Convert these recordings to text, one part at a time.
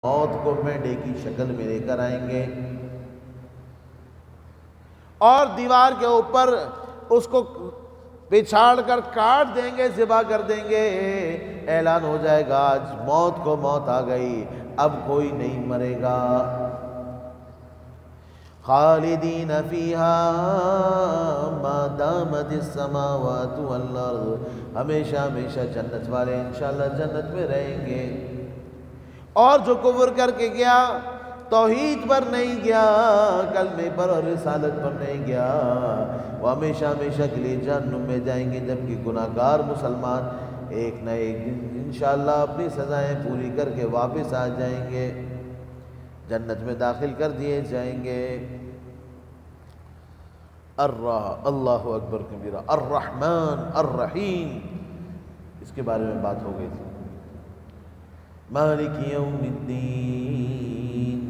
موت کو مینڈے کی شکل میں لے کر آئیں گے اور دیوار کے اوپر اس کو بچھاڑ کر کاٹ دیں گے، ذبح کر دیں گے۔ اعلان ہو جائے گا آج موت کو موت آ گئی، اب کوئی نہیں مرے گا۔ خالدین فیہا ما دامت السماوات والارض، ہمیشہ ہمیشہ جنت والے انشاءاللہ جنت میں رہیں گے۔ اور جو کفر کر کے گیا، توحید پر نہیں گیا، کلمے پر اور رسالت پر نہیں گیا، وہ ہمیشہ ہمیشہ کے لیے جہنم میں جائیں گے، جبکہ گناہگار مسلمان ایک نہ ایک دن انشاءاللہ اپنی سزائیں پوری کر کے واپس آ جائیں گے، جنت میں داخل کر دیے جائیں گے۔ اللہ اکبر کبیرہ، الرحمن الرحیم، اس کے بارے میں بات ہو گئی تھی۔ مالک یوم الدین،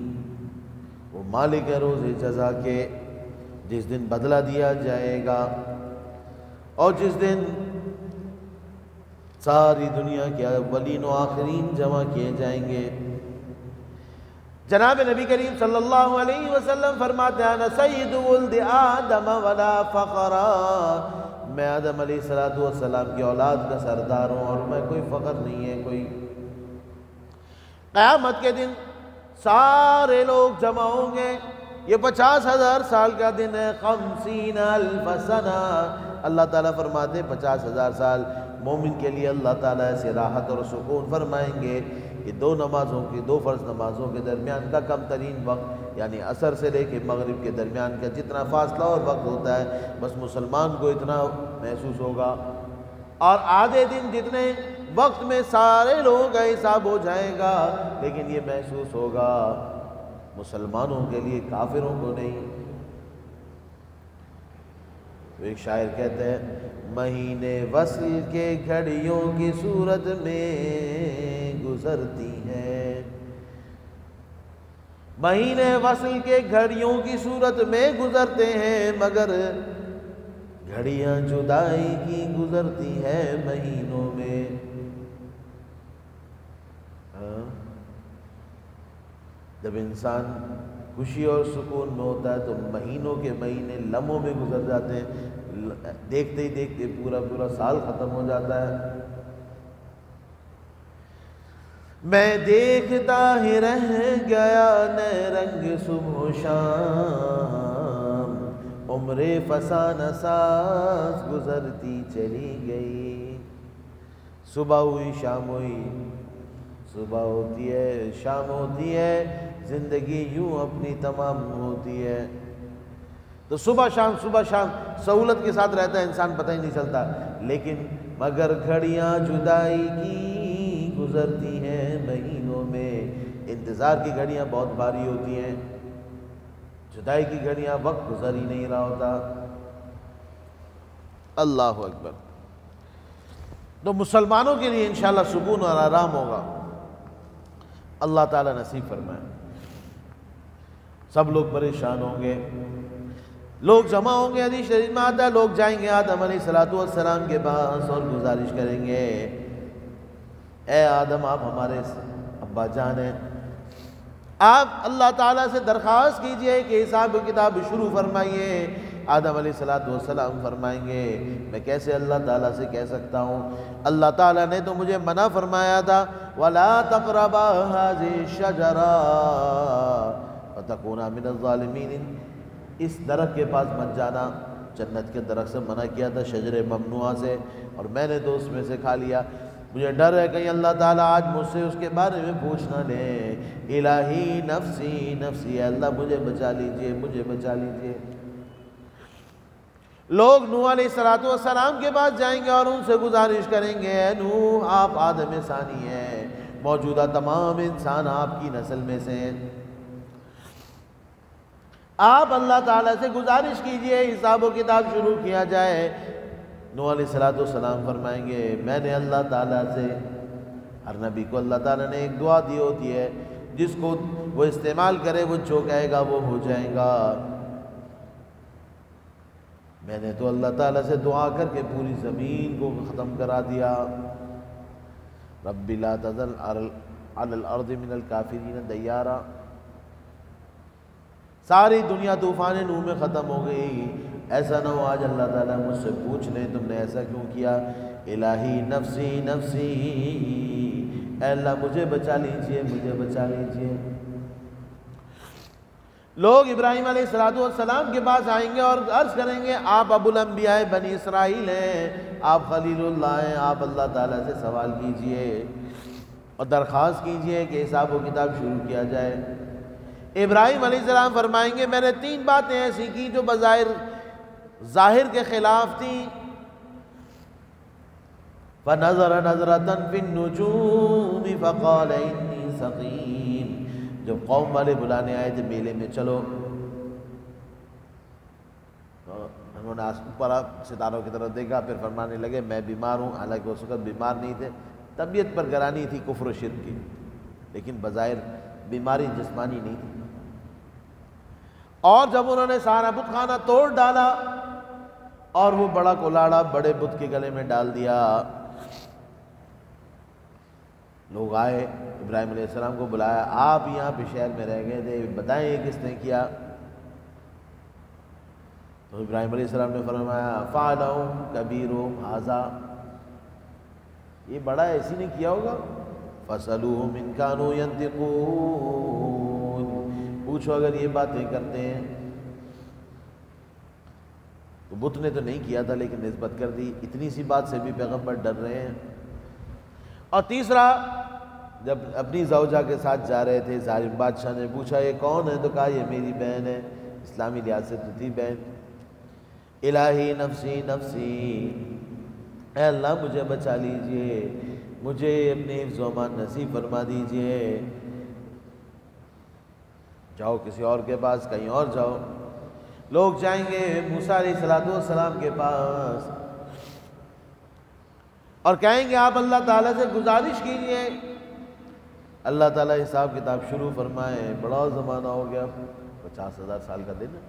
وہ مالک ہے روز جزا کے، جس دن بدلہ دیا جائے گا اور جس دن ساری دنیا کے اولین و آخرین جمع کیے جائیں گے۔ جناب نبی کریم صلی اللہ علیہ وسلم فرماتے ہیں انا سید ولد آدم ولا فخر، میں آدم علیہ السلام کی اولاد کا سردار ہوں اور میں کوئی فخر نہیں ہے کوئی۔ قیامت کے دن سارے لوگ جمع ہوں گے، یہ 50,000 سال کا دن ہے، 50,000 سنہ۔ اللہ تعالیٰ فرماتے ہیں 50,000 سال مومن کے لیے اللہ تعالیٰ ایسے راحت اور سکون فرمائیں گے کہ دو فرض نمازوں کے درمیان کا کم ترین وقت، یعنی عصر سے لے کے مغرب کے درمیان کا جتنا فاصلہ اور وقت ہوتا ہے، بس مسلمان کو اتنا محسوس ہوگا، اور آدھے دن جتنے وقت میں سارے لوگوں کا حساب ہو جائے گا، لیکن یہ محسوس ہوگا مسلمانوں کے لیے، کافروں کو نہیں۔ تو ایک شاعر کہتے ہیں مہینے وصل کے گھڑیوں کی صورت میں گزرتی ہیں، مہینے وصل کے گھڑیوں کی صورت میں گزرتے ہیں، مگر گھڑیاں جدائی کی گزرتی ہیں مہینوں میں۔ جب انسان خوشی اور سکون میں ہوتا ہے تو مہینوں کے مہینے لمحوں میں گزر جاتے ہیں، دیکھتے ہی دیکھتے پورا سال ختم ہو جاتا ہے۔ میں دیکھتا ہی رہ گیا نئے رنگ صبح و شام، عمر فسانہ ساز گزرتی چلی گئی۔ صبح ہوئی شام ہوئی، صبح ہوتی ہے شام ہوتی ہے، زندگی یوں اپنی تمام ہوتی ہے۔ تو صبح شام سہولت کے ساتھ رہتا ہے انسان، پتہ ہی نہیں چلتا، لیکن مگر گھڑیاں جدائی کی گزرتی ہیں مہینوں میں۔ انتظار کی گھڑیاں بہت بھاری ہوتی ہیں، جدائی کی گھڑیاں وقت گزر ہی نہیں رہا ہوتا۔ اللہ اکبر۔ تو مسلمانوں کے لیے انشاءاللہ سکون اور آرام ہوگا، اللہ تعالیٰ نصیب فرمائے۔ سب لوگ پریشان ہوں گے، لوگ جمع ہوں گے، حدیث شریف میں آتا ہے لوگ جائیں گے آدم علیہ السلام کے پاس اور گزارش کریں گے، اے آدم آپ ہمارے ابا جان ہیں، آپ اللہ تعالیٰ سے درخواست کیجئے کہ حساب و کتاب شروع فرمائیے۔ آدم علیہ السلام فرمائیں گے میں کیسے اللہ تعالیٰ سے کہہ سکتا ہوں، اللہ تعالیٰ نے تو مجھے منع فرمایا تھا وَلَا تَقْرَبَا هَذِهِ الشَّجَرَةَ فَتَكُونَا مِنَ الظَّالِمِينَ، اس درخت کے پاس مت جانا، جنت کے درخت سے منع کیا تھا، شجر ممنوعہ سے، اور میں نے تو اس میں سے کھا لیا۔ مجھے ڈر ہے کہیں اللہ تعالیٰ آج مجھ سے اس کے بارے میں پوچھ نہ لیں۔ الہی نفسی نفسی، اللہ مجھے بچا لیجئے، مجھے بچا لیجئے۔ لوگ نوح علیہ السلام کے پاس جائیں گے اور ان سے گزارش کریں گے اے نوح آپ آدم ثانی ہیں، موجودہ تمام انسان آپ کی نسل میں سے ہیں، آپ اللہ تعالیٰ سے گزارش کیجئے حساب و کتاب شروع کیا جائے۔ نوح علیہ السلام فرمائیں گے میں نے اللہ تعالیٰ سے، ہر نبی کو اللہ تعالیٰ نے ایک دعا دی ہوتی ہے، جس کو وہ استعمال کرے وہ جو کہے گا وہ ہو جائے گا۔ میں نے تو اللہ تعالیٰ سے دعا کر کے پوری زمین کو ختم کرا دیا۔ رب لا تذر علی الارض من الکافرین دیارا، ساری دنیا طوفان نوح میں ختم ہو گئی، ایسا نہ ہو آج اللہ تعالیٰ مجھ سے پوچھ لیں تم نے ایسا کیوں کیا، الہی نفسی نفسی، اے اللہ مجھے بچا لیجئے مجھے بچا لیجئے۔ لوگ ابراہیم علیہ السلام کے پاس آئیں گے اور عرض کریں گے آپ ابو الانبیاء بنی اسرائیل ہیں، آپ خلیل اللہ ہیں، آپ اللہ تعالیٰ سے سوال کیجئے اور درخواست کیجئے کہ حساب و کتاب شروع کیا جائے۔ ابراہیم علیہ السلام فرمائیں گے میں نے 3 باتیں ایسی کی جو بظاہر ظاہر کے خلاف تھیں، فَنَظَرَ نَظْرَةً فِي النُّجُومِ فَقَالَ إِنِّي سَقِيمٌ، جب قوم والے بلانے آئے تھے میلے میں چلو، انہوں نے اوپر ستاروں کی طرف دیکھا، پھر فرمانے لگے میں بیمار ہوں، حالانکہ اس وقت بیمار نہیں تھے، طبیعت پر گرانی تھی کفر و شرک کی، لیکن بظاہر بیماری جسمانی نہیں تھی۔ اور جب انہوں نے سارا بت خانہ توڑ ڈالا اور وہ بڑا کلاڑا بڑے بت کے گلے میں ڈال دیا، لوگ آئے ابراہیم علیہ السلام کو بلایا، آپ یہاں پہ شہر میں رہ گئے تھے، بتائیں یہ کس نے کیا؟ تو ابراہیم علیہ السلام نے فرمایا فعلہم کبیرہم ھذا، یہ بڑا اسی نے کیا ہوگا، فَاسْأَلُوهُمْ إِنْ كَانُوا يَنْطِقُونَ، پوچھو اگر یہ باتیں کرتے ہیں۔ تو بت نے تو نہیں کیا تھا لیکن نسبت کر دی، اتنی سی بات سے بھی پیغمبر ڈر رہے ہیں۔ اور تیسرا، جب اپنی زوجہ کے ساتھ جا رہے تھے ظالم بادشاہ نے پوچھا یہ کون ہے؟ تو کہا یہ میری بہن ہے، اسلامی لحاظ سے تو تھی بہن۔ الہی نفسی نفسی، اے اللہ مجھے بچا لیجئے، مجھے اپنے حفظ و امان نصیب فرما دیجئے، جاؤ کسی اور کے پاس، کہیں اور جاؤ۔ لوگ جائیں گے موسیٰ علیہ السلام کے پاس اور کہیں گے آپ اللہ تعالیٰ سے گزارش کیجئے، اللہ تعالیٰ حساب کتاب شروع فرمائے، بڑا زمانہ ہو گیا، 50,000 سال کا دن ہے۔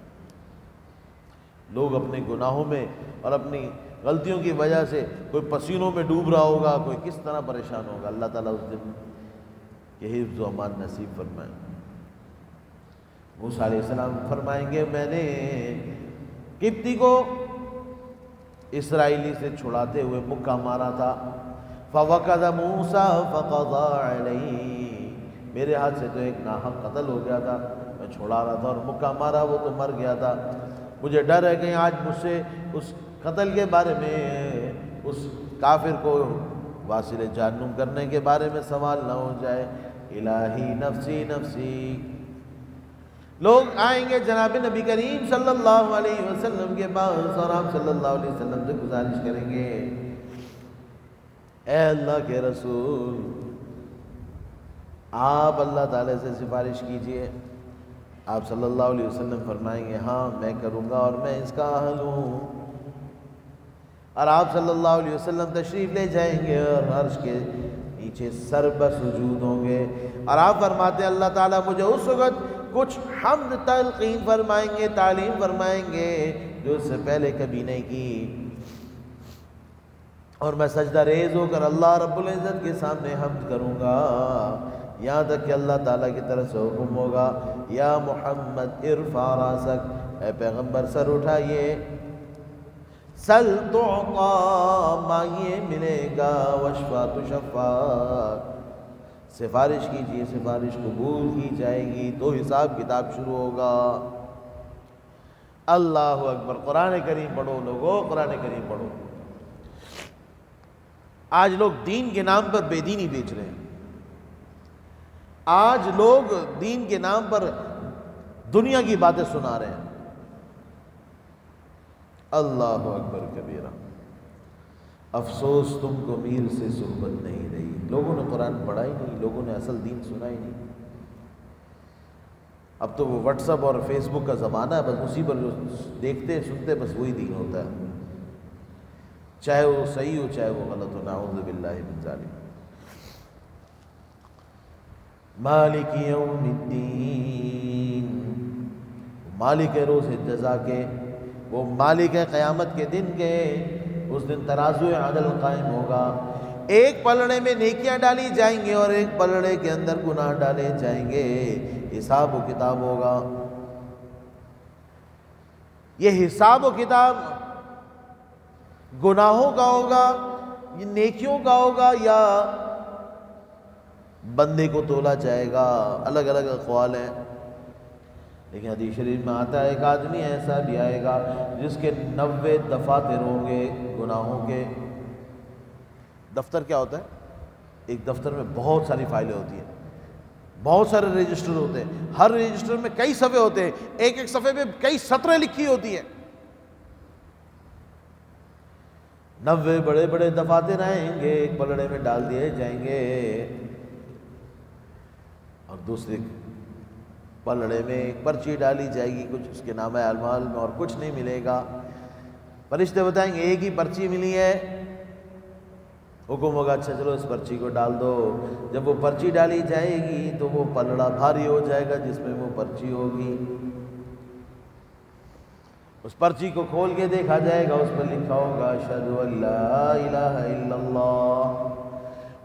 لوگ اپنے گناہوں میں اور اپنی غلطیوں کی وجہ سے کوئی پسینوں میں ڈوب رہا ہوگا، کوئی کس طرح پریشان ہوگا، اللہ تعالیٰ اس دن یہ حفظ و امان نصیب فرمائے۔ موسیٰ علیہ السلام فرمائیں گے میں نے قبطی کو اسرائیلی سے چھڑاتے ہوئے مکہ مارا تھا، فَوَقَدَ مُوسَىٰ فَقَضَىٰ عَلَيْهِ، میرے ہاتھ سے تو ایک ناحق قتل ہو گیا تھا، میں چھڑا رہا تھا اور مکہ مارا، وہ تو مر گیا تھا، مجھے ڈر ہے کہ آج مجھ سے اس قتل کے بارے میں، اس کافر کو واصل جہنم کرنے کے بارے میں سوال نہ ہو جائے، الہی نفسی نفسی۔ لوگ آئیں گے جناب نبی کریم صلی اللہ علیہ وسلم کے پاس اور آپ صلی اللہ علیہ وسلم سے گزارش کریں گے اے اللہ کے رسول آپ اللہ تعالیٰ سے سفارش کیجئے۔ آپ صلی اللہ علیہ وسلم فرمائیں گے ہاں میں کروں گا اور میں اس کا اہل ہوں، اور آپ صلی اللہ علیہ وسلم تشریف لے جائیں گے اور عرش کے نیچے سر بہ سجود ہوں گے، اور آپ فرماتے ہیں اللہ تعالیٰ مجھے اس وقت کچھ حمد تلقین فرمائیں گے، تعلیم فرمائیں گے جو اس سے پہلے کبھی نہیں کی، اور میں سجدہ ریز ہو کر اللہ رب العزت کے سامنے حمد کروں گا، یہاں تک کہ اللہ تعالیٰ کی طرف سے حکم ہوگا یا محمد ارفع راسک، اے پیغمبر سر اٹھائیے، سل تعطا مانگیے ملے گا، واشفع تشفع سفارش کیجئے سفارش قبول کی جائے گی، تو حساب کتاب شروع ہوگا۔ اللہ اکبر، قرآن کریم پڑھو لوگو، قرآن کریم پڑھو۔ آج لوگ دین کے نام پر بے دینی بیچ رہے ہیں، آج لوگ دین کے نام پر دنیا کی باتیں سنا رہے ہیں۔ اللہ اکبر کبیرہ، افسوس تم کو میر سے صحبت نہیں رہی، لوگوں نے قرآن پڑھا ہی نہیں، لوگوں نے اصل دین سنا ہی نہیں۔ اب تو وہ واٹس ایپ اور فیس بک کا زمانہ ہے، بس اسی پر جو دیکھتے سنتے بس وہی دین ہوتا ہے، چاہے وہ صحیح ہو چاہے وہ غلط ہو، نعوذ باللہ من ذالک۔ مالک یوم الدین، مالک ہے روز جزا کے، وہ مالک ہے قیامت کے دن کے، اس دن ترازو عدل قائم ہوگا، ایک پلڑے میں نیکیاں ڈالی جائیں گے اور ایک پلڑے کے اندر گناہ ڈالے جائیں گے. حساب و کتاب ہوگا. یہ حساب و کتاب گناہوں کا ہوگا، یہ نیکیوں کا ہوگا، یا بندے کو تولا جائے گا. الگ الگ اقوال ہیں، لیکن حدیث شریف میں آتا ہے ایک آدمی ایسا بھی آئے گا جس کے 90 دفاتر ہوں گے گناہوں کے. دفتر کیا ہوتا ہے؟ ایک دفتر میں بہت ساری فائلیں ہوتی ہیں، بہت سارے رجسٹر ہوتے ہیں، ہر رجسٹر میں کئی صفحے ہوتے ہیں، ایک ایک صفحے میں کئی سطریں لکھی ہوتی ہیں. 90 بڑے بڑے دفاتر آئیں گے، ایک پلڑے میں ڈال دیے جائیں گے اور دوسرے پلڑے میں ایک پرچی ڈالی جائے گی، کچھ اس کے نام اعمال میں اور کچھ نہیں ملے گا. فرشتے بتائیں گے ایک ہی پرچی ملی ہے. حکم ہوگا اچھا چلو اس پرچی کو ڈال دو. جب وہ پرچی ڈالی جائے گی تو وہ پلڑا بھاری ہو جائے گا جس میں وہ پرچی ہوگی. اس پرچی کو کھول کے دیکھا جائے گا، اس پر لکھا ہوگا اشہد ان لا الہ الا اللہ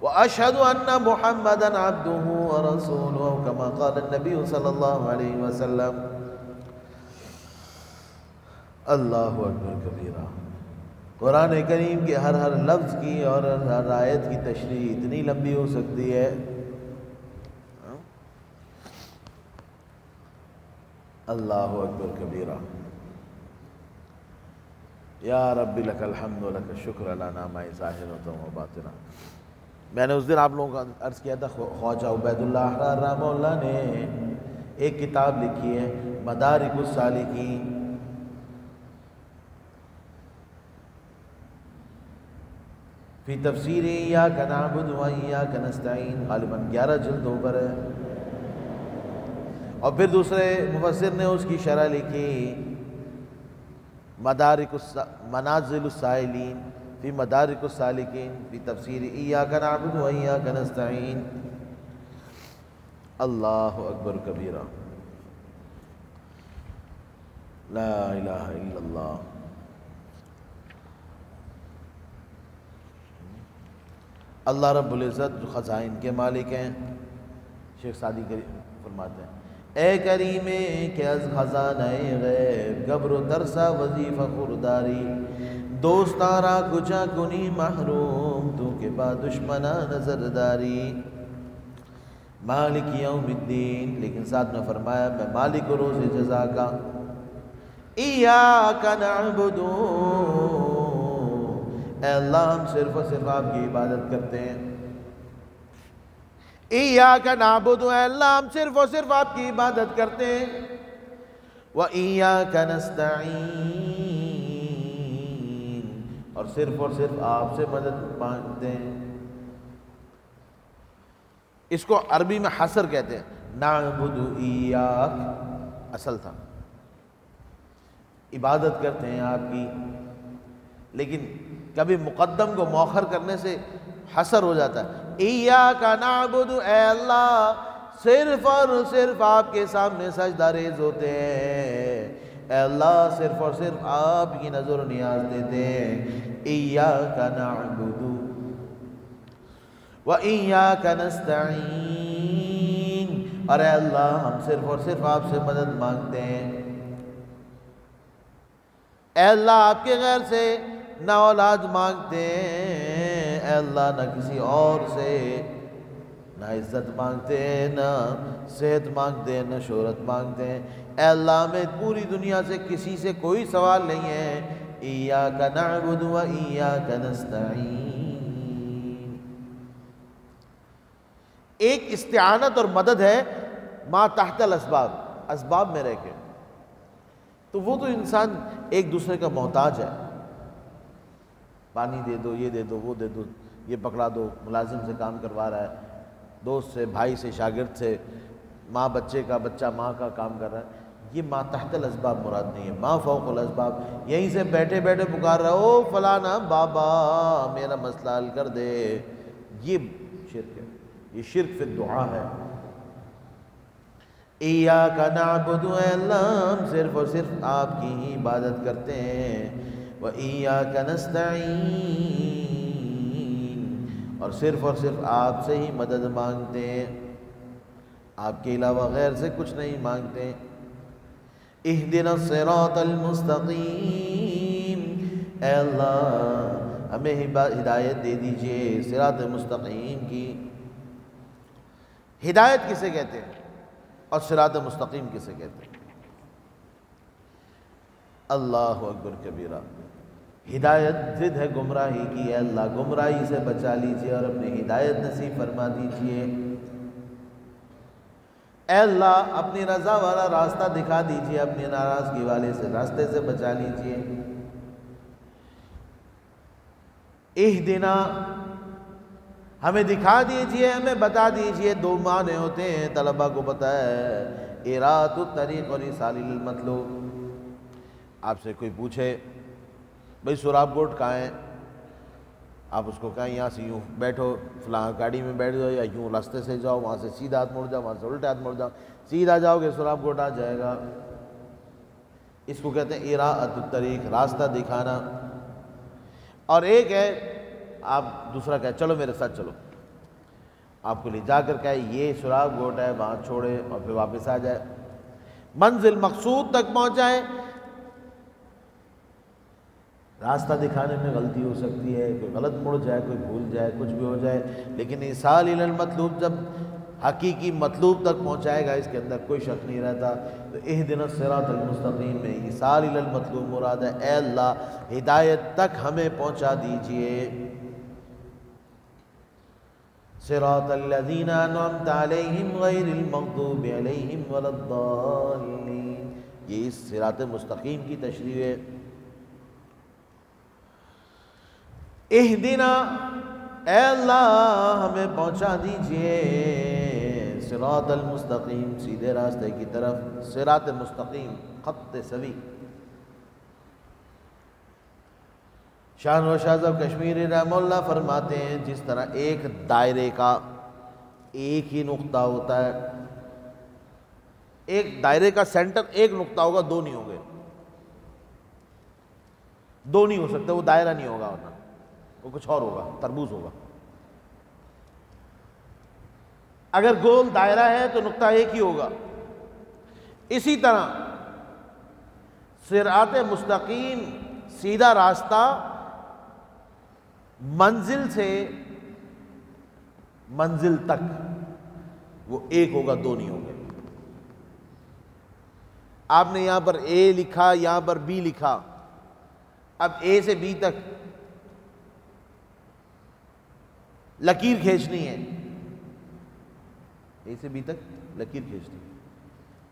واشہد ان محمدا عبدہ ورسولہ کما قال النبی صلی اللہ علیہ وسلم. اللہ اکبر کبیرہ. قرآن کریم کے ہر لفظ کی اور ہر آیت کی تشریح اتنی لمبی ہو سکتی ہے. اللہ اکبر کبیرہ. یا رب لک الحمد لک الشکر لنا ما ظاہرۃ و باطنہ. میں نے اس دن آپ لوگوں کا عرض کیا تھا خواجہ عبید اللہ احرار رحمہ اللہ نے ایک کتاب لکھی ہے مدارک السالکین. فی تفسیر ایاک نعبد و ایاک نستعین، غالباً 11 جلدوں پر ہے. اور پھر دوسرے مفسر نے اس کی شرح لکھی منازل السائلین فی مدارک السالکین فی تفسیر ایاک نعبد و ایاک نستعین. اللہ اکبر کبیرہ. لا الہ الا اللہ. اللہ رب العزت جو خزائن کے مالک ہیں، شیخ سعدی فرماتے ہیں اے کریم کہ از خزانہ غیب گبر و ترسا وظیفہ خورداری، دوستارا کچا کنی محروم تو کے بعد دشمنہ نظرداری. مالک یوم الدین، لیکن ساتھ میں فرمایا میں مالک روز جزا کا. ایاک نعبد، اے اللہ ہم صرف اور صرف آپ کی عبادت کرتے ہیں. ایاک نعبد، اے اللہ ہم صرف اور صرف آپ کی عبادت کرتے ہیں. وَإِيَّاكَ نَسْتَعِينُ، اور صرف آپ سے مدد مانگتے ہیں. اس کو عربی میں حصر کہتے ہیں. نعبد ایاک اصل تھا، عبادت کرتے ہیں آپ کی، لیکن کبھی مقدم کو مؤخر کرنے سے حصر ہو جاتا ہے. ایاک نعبد، اے اللہ صرف اور صرف آپ کے سامنے سجدہ ریز ہوتے ہیں. اے اللہ صرف اور صرف آپ کی نظر و نیاز دیتے ہیں. ایاک نعبد و ایاک نستعین، اور اے اللہ ہم صرف اور صرف آپ سے مدد مانگتے ہیں. اے اللہ آپ کے غیر سے نہ اولاد مانگتے ہیں. اے اللہ نہ کسی اور سے نہ عزت مانگتے ہیں، نہ صحت مانگتے ہیں، نہ شہرت مانگتے ہیں. اے اللہ ہمیں پوری دنیا سے کسی سے کوئی سوال نہیں ہے. ایاک نعبد و ایاک نستعین. ایک استعانت اور مدد ہے ما تحت الاسباب، اسباب میں رہ کے، تو وہ تو انسان ایک دوسرے کا محتاج ہے. پانی دے دو، یہ دے دو، وہ دے دو، یہ پکڑا دو، ملازم سے کام کروا رہا ہے، دوست سے، بھائی سے، شاگرد سے، ماں بچے کا، بچہ ماں کا کام کر رہا ہے. یہ ما تحت الاسباب مراد نہیں ہے، ما فوق الاسباب. یہیں سے بیٹھے بیٹھے پکار رہا ہے او فلانا بابا میرا مسئلہ حل کر دے، یہ شرک ہے، یہ شرک فی الدعا ہے. ایاک نعبد، اے اللہ ہم صرف اور صرف آپ کی ہی عبادت کرتے ہیں. وَإِيَّاكَ نَسْتَعِينُ، اور صرف آپ سے ہی مدد مانگتے ہیں، آپ کے علاوہ غیر سے کچھ نہیں مانگتے۔ اہدنا الصراط المستقیم، اے اللہ ہمیں ہدایت دے دیجئے صراط مستقیم کی۔ ہدایت کسے کہتے ہیں اور صراط مستقیم کسے کہتے ہیں؟ اللہ اکبر کبیرہ۔ ہدایت ضد ہے گمراہی کی، اے اللہ گمراہی سے بچا لیجئے اور اپنی ہدایت نصیب فرما دیجئے۔ اے اللہ اپنی رضا والا راستہ دکھا دیجئے، اپنی ناراضگی والے سے راستے سے بچا لیجئے۔ اہدنا ہمیں دکھا دیجئے، ہمیں بتا دیجئے۔ دو معنی ہوتے ہیں، طلبہ کو پتہ ہے، اراۃ الطریق اور ایصال المطلوب۔ آپ سے کوئی پوچھے بھئی سراب گوٹ کہاں ہے، آپ اس کو کہیں یہاں سے یوں بیٹھو، فلاں گاڑی میں بیٹھ جاؤ، یا یوں راستے سے جاؤ، وہاں سے سیدھا ہاتھ مڑ جاؤ، وہاں سے الٹا ہاتھ مڑ جاؤ، سیدھا جاؤ گے سراب گوٹ آ جائے گا۔ اس کو کہتے ہیں اراۃ الطریق، راستہ دکھانا۔ اور ایک ہے آپ دوسرا کہے چلو میرے ساتھ چلو، آپ کو لے جا کر کہے یہ سراب گوٹ ہے، وہاں چھوڑے اور پھر واپس آ جائے، منزل مقصود تک پہنچائے۔ راستہ دکھانے میں غلطی ہو سکتی ہے، کوئی غلط مڑ جائے، کوئی بھول جائے، کچھ بھی ہو جائے، لیکن ایصال الی المطلوب جب حقیقی مطلوب تک پہنچائے گا اس کے اندر کوئی شک نہیں رہتا۔ تو اہدنا الصراط المستقیم میں ایصال الی المطلوب مراد ہے، اے اللہ ہدایت تک ہمیں پہنچا دیجئے۔ صراط الذین انعمت علیہم غیر المغضوب علیہم ولا الضالین، یہ اس صراط مستقیم کی تشریح ہے۔ اہدنا اے اللہ ہمیں پہنچا دیجئے صراط المستقیم، سیدھے راستے کی طرف۔ صراط مستقیم خط سوی۔ شاہ نواز شاہ صاحب کشمیری رحمہ اللہ فرماتے ہیں جس طرح ایک دائرے کا ایک ہی نقطہ ہوتا ہے، ایک دائرے کا سینٹر ایک نقطہ ہوگا، دو نہیں ہوں گے، دو نہیں ہو سکتے، وہ دائرہ نہیں ہوگا، ورنہ وہ کچھ اور ہوگا، تربوز ہوگا۔ اگر گول دائرہ ہے تو نقطہ ایک ہی ہوگا۔ اسی طرح صراط مستقیم سیدھا راستہ منزل سے منزل تک وہ ایک ہوگا، دو نہیں ہوگے۔ آپ نے یہاں پر اے لکھا، یہاں پر بی لکھا، اب اے سے بی تک لکیر کھینچنی ہے، اے سے بی تک لکیر کھینچنی ہے۔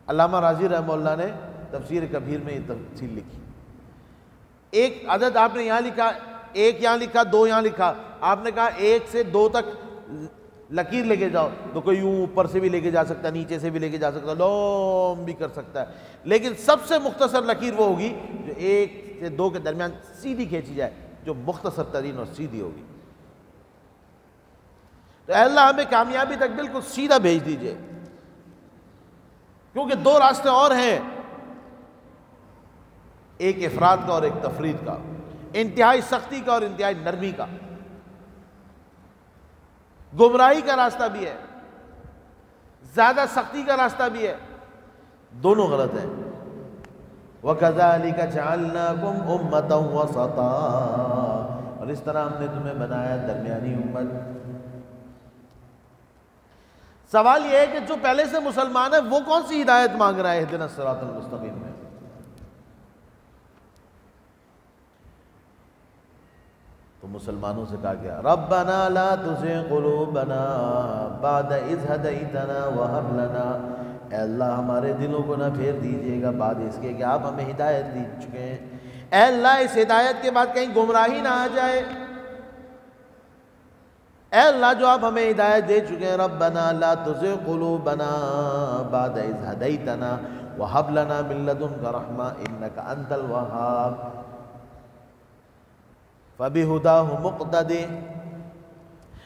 علامہ راضی رحمہ اللہ نے تفسیر کبیر میں یہ تفصیل لکھی۔ ایک عدد آپ نے یہاں لکھا، ایک یہاں لکھا، دو یہاں لکھا، آپ نے کہا ایک سے دو تک لکیر لے کے جاؤ، تو کوئی یوں اوپر سے بھی لے کے جا سکتا ہے، نیچے سے بھی لے کے جا سکتا ہے، لوم بھی کر سکتا ہے، لیکن سب سے مختصر لکیر وہ ہوگی جو ایک سے دو کے درمیان سیدھی کھینچی جائے، جو مختصر ترین اور سیدھی ہوگی۔ تو اے اللہ ہمیں کامیابی تک بالکل سیدھا بھیج دیجئے، کیونکہ دو راستے اور ہیں، ایک افراد کا اور ایک تفرید کا، انتہائی سختی کا اور انتہائی نرمی کا۔ گمراہی کا راستہ بھی ہے، زیادہ سختی کا راستہ بھی ہے، دونوں غلط ہیں۔ وَكَذَلِكَ جَعَلْنَاكُمْ أُمَّةً وَسَطًا، اور اس طرح ہم نے تمہیں بنایا درمیانی امت۔ سوال یہ ہے کہ جو پہلے سے مسلمان ہے وہ کون سی ہدایت مانگ رہا ہے اہدنا الصراط المستقیم میں؟ تو مسلمانوں سے کہا گیا ربنا لا تزغ قلوبنا بعد اذ ہدیتنا وہب لنا، اے اللہ ہمارے دلوں کو نہ پھیر دیجیے گا بعد اس کے کہ آپ ہمیں ہدایت دی چکے ہیں۔ اے اللہ اس ہدایت کے بعد کہیں گمراہی نہ آ جائے، اے اللہ جو آپ ہمیں ہدایت دے چکے ہیں، ربنا لا تزغ قلوبنا بعد اذ ہدیتنا وہب لنا من لدنک رحمہ انک انت الوہاب فَبِهُدَاهُ مُقْتَدِي،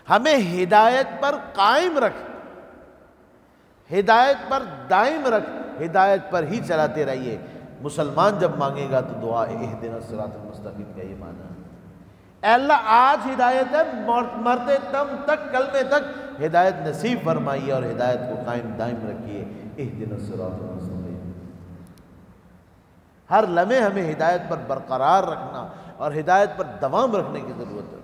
ہمیں ہدایت پر قائم رکھ، ہدایت پر دائم رکھ، ہدایت پر ہی چلاتے رہیے۔ مسلمان جب مانگے گا تو دعا اہدنا الصراط المستقیم کا یہ معنی ہے۔ اے اللہ آج ہدایت ہے، مرتے دم تک کلمے تک ہدایت نصیب فرمائیے اور ہدایت کو قائم دائم رکھیے۔ اہدنا الصراط المستقیم۔ ہر لمحے ہمیں ہدایت پر برقرار رکھنا اور ہدایت پر دوام رکھنے کی ضرورت ہے۔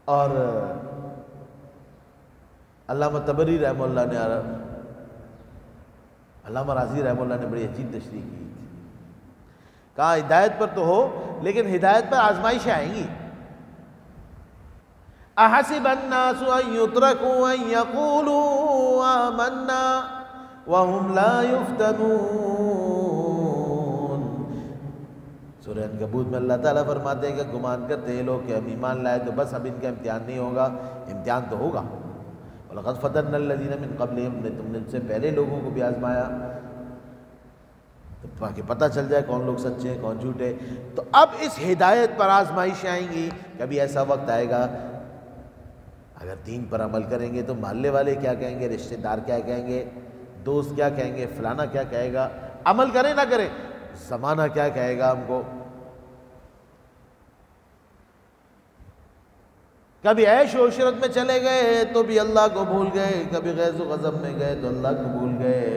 اور علامہ طبری رحمہ اللہ نے، علامہ راضی رحمہ اللہ نے بڑی عجیب تشریح کی، کہا ہدایت پر تو ہو لیکن ہدایت پر آزمائشیں آئیں گی۔ احسب الناس ان يتركوا ان يقولوا آمنا وهم لا يفتنون۔ سورہ عنکبوت میں اللہ تعالیٰ فرماتے ہیں کہ گمان کرتے ہیں لوگ کہ ہم ایمان لائے تو بس اب ان کا امتحان نہیں ہوگا، امتحان تو ہوگا۔ وَلَقَدْ فَتَنَّا الَّذِينَ مِن قَبْلِهِمْ، نے تم نے ان سے پہلے لوگوں کو بھی آزمایا تاکہ پتہ چل جائے کون لوگ سچے ہیں کون جھوٹے۔ تو اب اس ہدایت پر آزمائشیں آئیں گی۔ کبھی ایسا وقت آئے گا اگر دین پر عمل کریں گے تو محلے والے کیا کہیں گے، رشتہ دار کیا کہیں گے، دوست کیا کہیں گے، فلانا کیا کہے گا، عمل کریں نہ کریں زمانہ کیا کہے گا ہم کو۔ کبھی عیش و عشرت میں چلے گئے تو بھی اللہ کو بھول گئے، کبھی غیظ و غضب میں گئے تو اللہ کو بھول گئے۔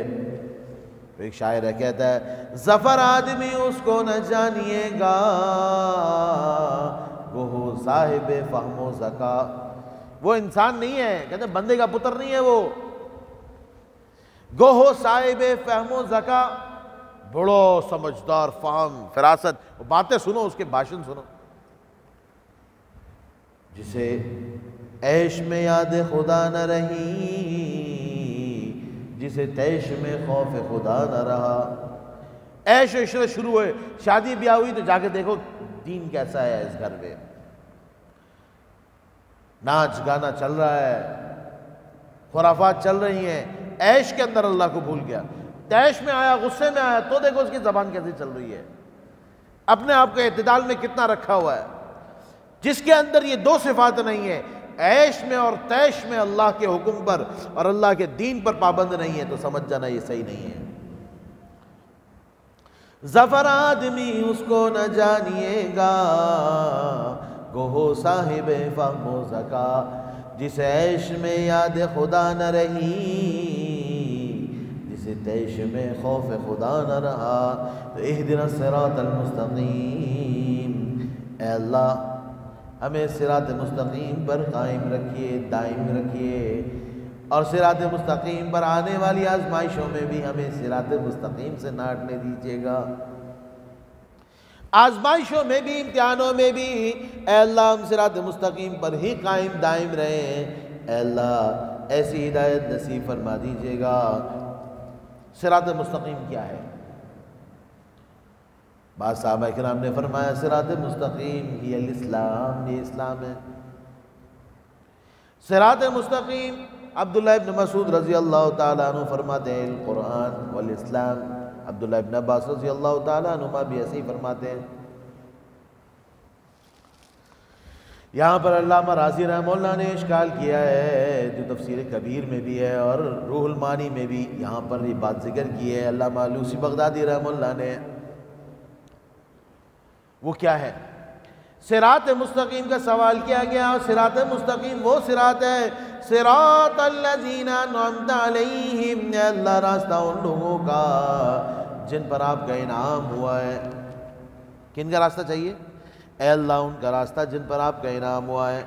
ایک شاعر ہے کہتا ہے ظفر آدمی اس کو نہ جانیے گا، وہ ہو صاحب فہم و ذکا۔ وہ انسان نہیں ہے، کہتے ہیں بندے کا پتر نہیں ہے وہ، گو ہو صاحب فہم و ذکا، بڑو سمجھدار، فہم، فراست، باتیں سنو اس کے بھاشن سنو۔ جسے عیش میں یاد خدا نہ رہی، جسے تیش میں خوف خدا نہ رہا۔ عیش و عشرت شروع ہوئے، شادی بیاہ ہوئی تو جا کے دیکھو دین کیسا ہے اس گھر میں، ناچ گانا چل رہا ہے، خرافات چل رہی ہیں، عیش کے اندر اللہ کو بھول گیا۔ تیش میں آیا، غصے میں آیا تو دیکھو اس کی زبان کیسے چل رہی ہے، اپنے آپ کو اعتدال میں کتنا رکھا ہوا ہے۔ جس کے اندر یہ دو صفات نہیں ہے، عیش میں اور تیش میں اللہ کے حکم پر اور اللہ کے دین پر پابند نہیں ہے، تو سمجھ جانا یہ صحیح نہیں ہے۔ ظفر آدمی اس کو نہ جانیے گا، گو ہو صاحب فہم و ذکا، جسے عیش میں یاد خدا نہ رہی، جسے تیش میں خوف خدا نہ رہا۔ تو اہدنا الصراط المستقیم، اے اللہ ہمیں صراط مستقیم پر قائم رکھیے، دائم رکھیے، اور صراط مستقیم پر آنے والی آزمائشوں میں بھی ہمیں صراط مستقیم سے نہ ہٹنے دیجیے گا۔ آزمائشوں میں بھی، امتحانوں میں بھی اے اللہ ہم صراط مستقیم پر ہی قائم دائم رہیں۔ اے اللہ ایسی ہدایت نصیب فرما دیجیے گا۔ صراط مستقیم کیا ہے؟ بعض صحابہ کرام نے فرمایا صراط مستقیم ہی الاسلام، یہ اسلام ہے۔ صراط مستقیم، عبداللہ ابن مسعود رضی اللہ تعالیٰ عنہ فرماتے ہیں القرآن والاسلام، عبداللہ ابن عباس رضی اللہ تعالیٰ عنہما بھی ایسے ہی فرماتے ہیں۔ یہاں پر علامہ راضی رحمہ اللہ نے اشکال کیا ہے، جو تفسیر کبیر میں بھی ہے اور روح المعانی میں بھی یہاں پر یہ بات ذکر کی ہے علامہ علوسی بغدادی رحمہ اللہ نے۔ وہ کیا ہے؟ صراط مستقیم کا سوال کیا گیا، اور صراط مستقیم وہ صراط ہے، صراط الذین انعمت علیہم، اے اللہ راستہ ان لوگوں کا جن پر آپ کا انعام ہوا ہے۔ کن کا راستہ چاہیے؟ اے اللہ ان کا راستہ جن پر آپ کا انعام ہوا ہے۔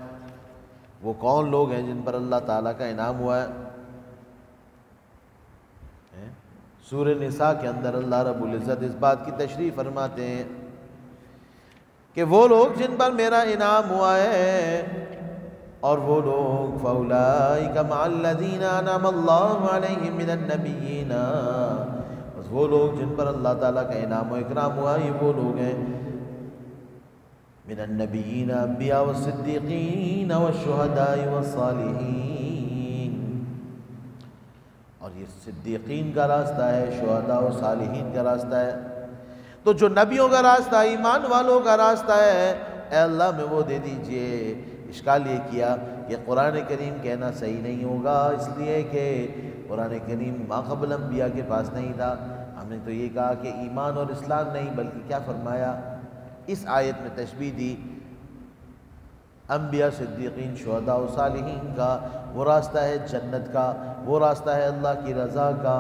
وہ کون لوگ ہیں جن پر اللہ تعالیٰ کا انعام ہوا ہے؟ سورہ نساء کے اندر اللہ رب العزت اس بات کی تشریح فرماتے ہیں کہ وہ لوگ جن پر میرا انعام ہوا ہے، اور وہ لوگ فَأُولَٰئِكَ مَعَ الَّذِينَ أَنْعَمَ اللَّهُ عَلَيْهِم مِّنَ النَّبِيِّينَ، بس وہ لوگ جن پر اللہ تعالیٰ کا انعام و اکرام ہوا، یہ وہ لوگ ہیں من النبیین، انبیاء والصدیقین والشہداء والصالحین۔ اور یہ صدیقین کا راستہ ہے، شہداء و صالحین کا راستہ ہے۔ تو جو نبیوں کا راستہ، ایمان والوں کا راستہ ہے، اے اللہ میں وہ دے دیجئے۔ اشکال یہ کیا کہ قرآن کریم کہنا صحیح نہیں ہوگا، اس لیے کہ قرآن کریم ما قبل انبیاء کے پاس نہیں تھا۔ ہم نے تو یہ کہا کہ ایمان اور اسلام نہیں، بلکہ کیا فرمایا؟ اس آیت میں تشبیہ دی انبیاء، صدیقین، شہداء و صالحین کا۔ وہ راستہ ہے جنت کا، وہ راستہ ہے اللہ کی رضا کا۔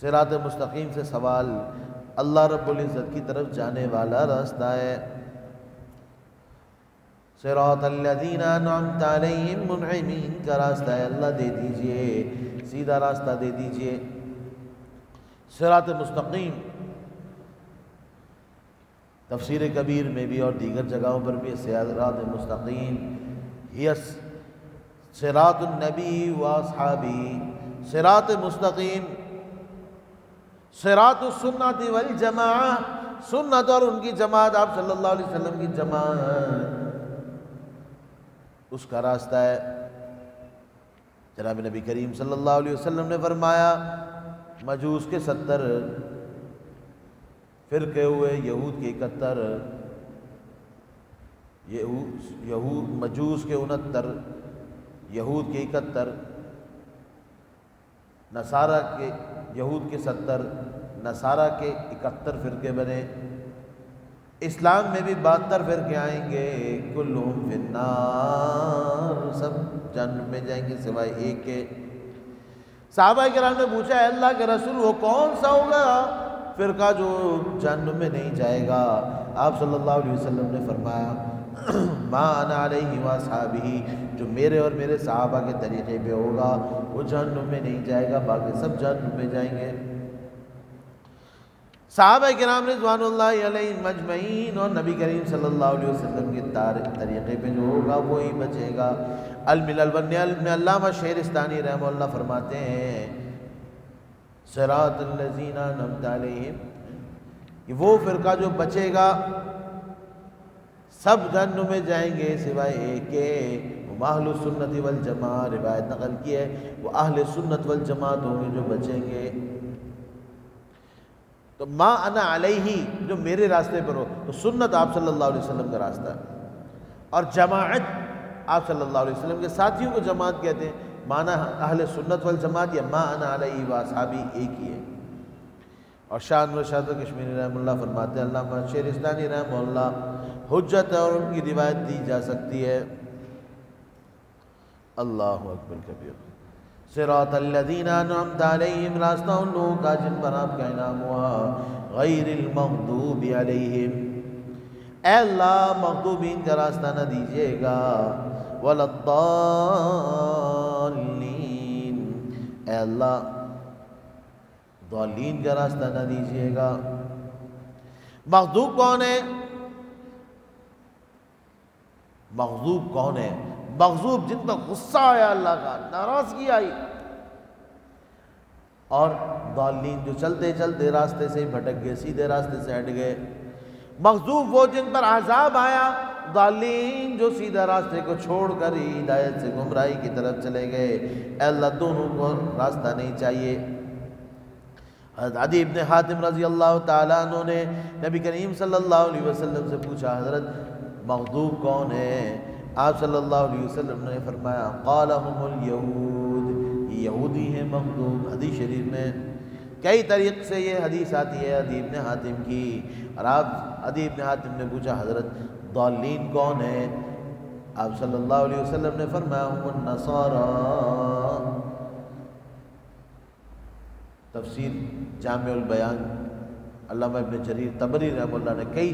صراط مستقیم سے سوال اللہ رب العزت کی طرف جانے والا راستہ ہے۔ صراط الذین انعمت علیہم، منعمین کا راستہ ہے، اللہ دے دیجئے، سیدھا راستہ دے دیجئے۔ صراط مستقیم تفسیر کبیر میں بھی اور دیگر جگہوں پر بھی صراط مستقیم ہی صراط النبی و اصحابہ، صراط مستقیم صراط السنت والجماعہ، سنت اور ان کی جماعت، آپ صلی اللہ علیہ وسلم کی جماعت، اس کا راستہ ہے۔ جناب نبی کریم صلی اللہ علیہ وسلم نے فرمایا مجوس کے 70 فرقے ہوئے، یہود کے 71، مجوس کے 69، یہود کے 71، نصارہ کے، یہود کے 70، نصارہ کے 71 فرقے بنے۔ اسلام میں بھی 72 فرقے آئیں گے، کلہم فی النار، سب جہنم میں جائیں گے سوائے ایک کے۔ صحابہ کرام نے پوچھا اے اللہ کے رسول وہ کون سا ہوگا فرقہ جو جہنم میں نہیں جائے گا؟ آپ صلی اللہ علیہ وسلم نے فرمایا ما انا علیہ واصحابہ، جو میرے اور میرے صحابہ کے طریقے پہ ہوگا وہ جہنم میں نہیں جائے گا، باقی سب جہنم میں جائیں گے۔ صحابہ کرام رضوان اللہ علیہم اجمعین اور نبی کریم صلی اللہ علیہ وسلم کے طریقے پہ جو ہوگا وہی بچے گا۔ الملل والنعل میں علامہ شہرستانی رحمہ اللہ فرماتے ہیں صراط الذین انعمت علیہم، کہ وہ فرقہ جو بچے گا سب جہنم میں جائیں گے سوائے ایک کے، وہ اہل السنت والجماعہ، روایت نقل کی ہے وہ اہل سنت والجماعت ہوں گے جو بچیں گے۔ تو ما انا علیہ جو میرے راستے پر ہو، تو سنت آپ صلی اللہ علیہ وسلم کا راستہ ہے، اور جماعت آپ صلی اللہ علیہ وسلم کے ساتھیوں کو جماعت کہتے ہیں۔ معنی اہل سنت والجماعت یا ما انا علیہ واصحابی ایک ہی ہے۔ اور شاہ انور شاہ کشمیری رحمہ اللہ فرماتے ہیں علامہ شہرستانی رحمہ اللہ حجت ہے اور ان کی روایت دی جا سکتی ہے۔ اللہ اکبر کبیر۔ صراط الذین انعمت علیہم، راستہ ان لوگوں کا جن پر آپ کا انعام ہوا، غیر المغضوب علیہم، اے اللہ مغضوبین کا راستہ نہ دیجیے گا، ولا الضالین، اے اللہ ضالین کا راستہ نہ دیجیے گا۔ مغضوب کون ہے؟ مغضوب کون ہے؟ مغضوب جن پر غصہ آیا اللہ کا، ناراضگی آئی، اور ضالین جو چلتے چلتے راستے سے بھٹک گئے، سیدھے راستے سے ہٹ گئے۔ مغضوب وہ جن پر عذاب آیا، ضالین جو سیدھا راستے کو چھوڑ کر ہدایت سے گمراہی کی طرف چلے گئے۔ اے اللہ دونوں کو راستہ نہیں چاہیے۔ حضرت عدی ابن حاتم رضی اللہ تعالیٰ عنہ نے نبی کریم صلی اللہ علیہ وسلم سے پوچھا حضرت مغضوب کون ہے؟ آپ صلی اللہ علیہ وسلم نے فرمایا قال هم الیہود، یہودی ہیں مغضوب۔ حدیث شریف میں کئی طریق سے یہ حدیث آتی ہے عدی ابن حاتم کی، اور آپ عدی ابن حاتم نے پوچھا حضرت ضالین کون ہے؟ آپ صلی اللہ علیہ وسلم نے فرمایا هم النصارى۔ تفسیر جامع البیان علامہ ابن جریر طبری رحمہ اللہ نے کئی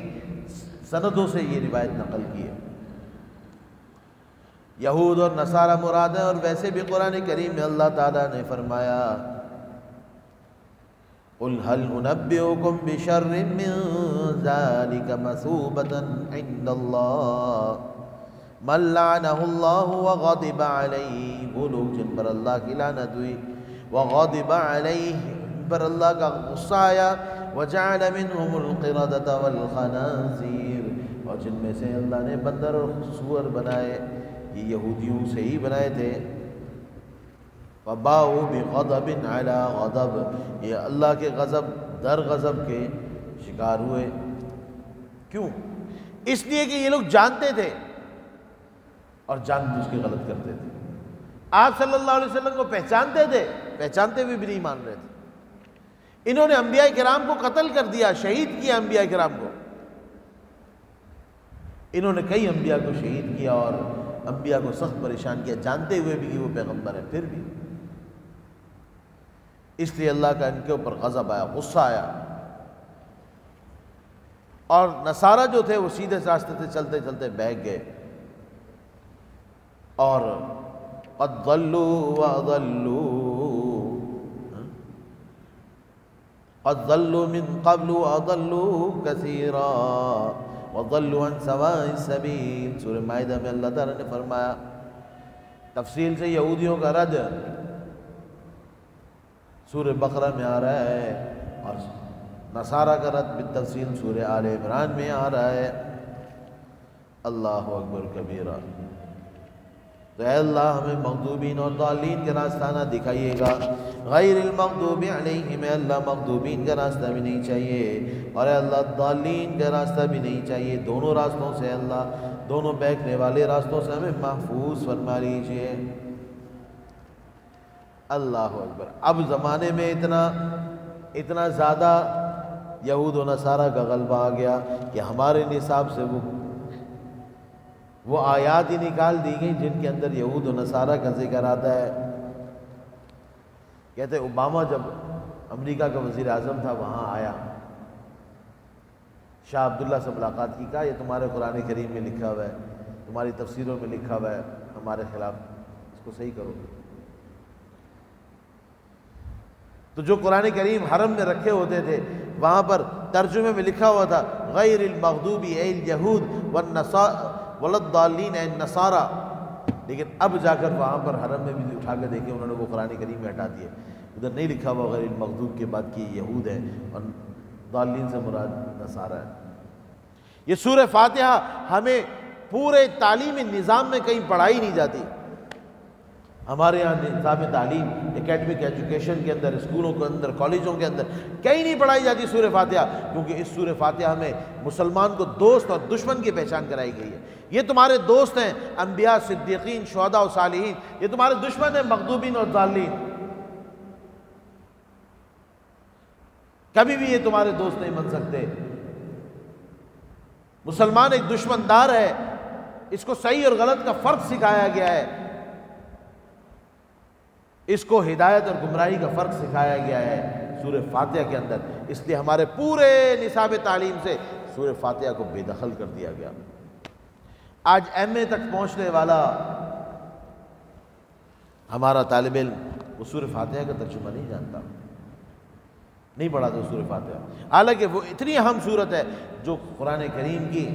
سندوں سے یہ روایت نقل کی ہے۔ یہود اور نصارہ مراد ہیں، اور ویسے بھی قرآن کریم میں اللہ تعالیٰ نے فرمایا قُلْ هَلْ أُنَبِّئُكُمْ بِشَرٍّ مِّن ذَلِكَ مَثُوبَةً عِندَ اللَّهِ مَن لَّعَنَهُ اللَّهُ وَغَضِبَ عَلَيْهِ، وہ لوگ جن پر اللہ کی لعنت ہوئی، وَغَضِبَ عَلَيْهِ پر اللہ کا غصہ آیا، وَجَعَلَ مِنْهُمُ الْقِرَدَةَ وَالْخَنَازِيرَ، اور جن میں سے اللہ نے بندر اور سور بنائے، یہ یہودیوں سے ہی بنائے تھے۔ فَبَاءُوا بِغَضَبٍ عَلَىٰ غَضَبٍ، یہ اللہ کے غضب در غضب کے شکار ہوئے۔ کیوں؟ اس لیے کہ یہ لوگ جانتے تھے اور جان بوجھ کے غلط کرتے تھے۔ آپ صلی اللہ علیہ وسلم کو پہچانتے تھے، پہچانتے ہوئے بھی نہیں مان رہے تھے۔ انہوں نے انبیاء کرام کو قتل کر دیا، شہید کیا انبیاء کرام کو، انہوں نے کئی انبیاء کو شہید کیا اور انبیاء کو سخت پریشان کیا، جانتے ہوئے بھی کہ وہ پیغمبر ہے، پھر بھی اس لیے اللہ کا ان کے اوپر غضب آیا، غصہ آیا. اور نصارہ جو تھے وہ سیدھے راستے سے چلتے چلتے بہک گئے اور قد ضلوا واضلوا قد ضلوا من قبل واضلوا كثيرا وضلوا عن سواء السبيل. سورہ مائدہ میں اللہ تعالیٰ نے فرمایا تفصیل سے یہودیوں کا رد سورہ بقرہ میں آ رہا ہے اور نصارہ کا رد بالتفصیل سورہ آل عمران میں آ رہا ہے. اللہ اکبر کبیرہ. تو اے اللہ ہمیں مغضوبین اور ضالین کا راستہ نہ دکھائیے گا. غیر المغضوب علیہم، اے اللہ مغضوبین کا راستہ بھی نہیں چاہیے اور اے اللہ ضالین کا راستہ بھی نہیں چاہیے. دونوں راستوں سے اللہ، دونوں بہکنے والے راستوں سے ہمیں محفوظ فرما لیجیے. اللہ اکبر. اب زمانے میں اتنا زیادہ یہود و نصارہ کا غلبہ آ گیا کہ ہمارے نصاب سے وہ آیات ہی نکال دی گئی جن کے اندر یہود و نصارہ کا ذکر آتا ہے. کہتے اوباما جب امریکہ کا وزیر اعظم تھا وہاں آیا، شاہ عبداللہ سے ملاقات کی، کہا یہ تمہارے قرآن کریم میں لکھا ہوا ہے، تمہاری تفسیروں میں لکھا ہوا ہے ہمارے خلاف، اس کو صحیح کرو. تو جو قرآن کریم حرم میں رکھے ہوتے تھے وہاں پر ترجمے میں لکھا ہوا تھا غیر المغضوب اے الیہود والضالین اے النصارى، لیکن اب جا کر وہاں پر حرم میں بھی اٹھا کے دیکھے انہوں نے وہ قرآن کریم میں ہٹا دیے، ادھر نہیں لکھا ہوا غیر المغضوب کے بعد کہ یہود ہے اور ضالین سے مراد نصارہ ہے. یہ سورہ فاتحہ ہمیں پورے تعلیمی نظام میں کہیں پڑھائی نہیں جاتی. ہمارے یہاں نظام تعلیم اکیڈمک ایجوکیشن کے اندر، اسکولوں کے اندر، کالجوں کے اندر کہیں نہیں پڑھائی جاتی سورہ فاتحہ، کیونکہ اس سورہ فاتحہ میں مسلمان کو دوست اور دشمن کی پہچان کرائی گئی ہے. یہ تمہارے دوست ہیں انبیاء، صدیقین، شہداء و صالحین، یہ تمہارے دشمن ہیں مغضوبین اور ضالین. کبھی بھی یہ تمہارے دوست نہیں بن سکتے. مسلمان ایک دشمن دار ہے، اس کو صحیح اور غلط کا فرق سکھایا گیا ہے، اس کو ہدایت اور گمراہی کا فرق سکھایا گیا ہے سورہ فاتحہ کے اندر. اس لیے ہمارے پورے نصاب تعلیم سے سورہ فاتحہ کو بے دخل کر دیا گیا. آج ایم اے تک پہنچنے والا ہمارا طالب علم وہ سورہ فاتحہ کا ترجمہ نہیں جانتا، نہیں پڑھا تو سورہ فاتحہ، حالانکہ وہ اتنی اہم سورت ہے جو قرآن کریم کی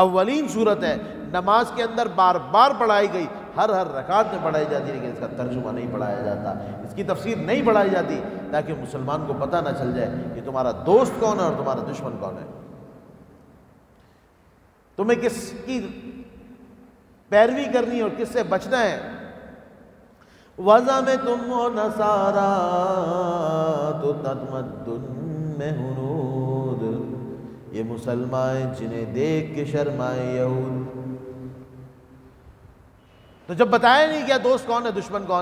اولین سورت ہے، نماز کے اندر بار بار پڑھائی گئی، ہر رکعت میں پڑھائی جاتی، لیکن اس کا ترجمہ نہیں پڑھایا جاتا، اس کی تفسیر نہیں پڑھائی جاتی تاکہ مسلمان کو پتہ نہ چل جائے کہ تمہارا دوست کون ہے اور تمہارا دشمن کون ہے، تمہیں کس کی پیروی کرنی ہے اور کس سے بچنا ہے. وَزَمَتُمْ وَنَصَارَىٰ تُتَمَدُّن میں ہنود، یہ مسلمان جنہیں دیکھ کے شرمائے یہود. تو جب بتایا نہیں کیا دوست کون ہے دشمن کون ہے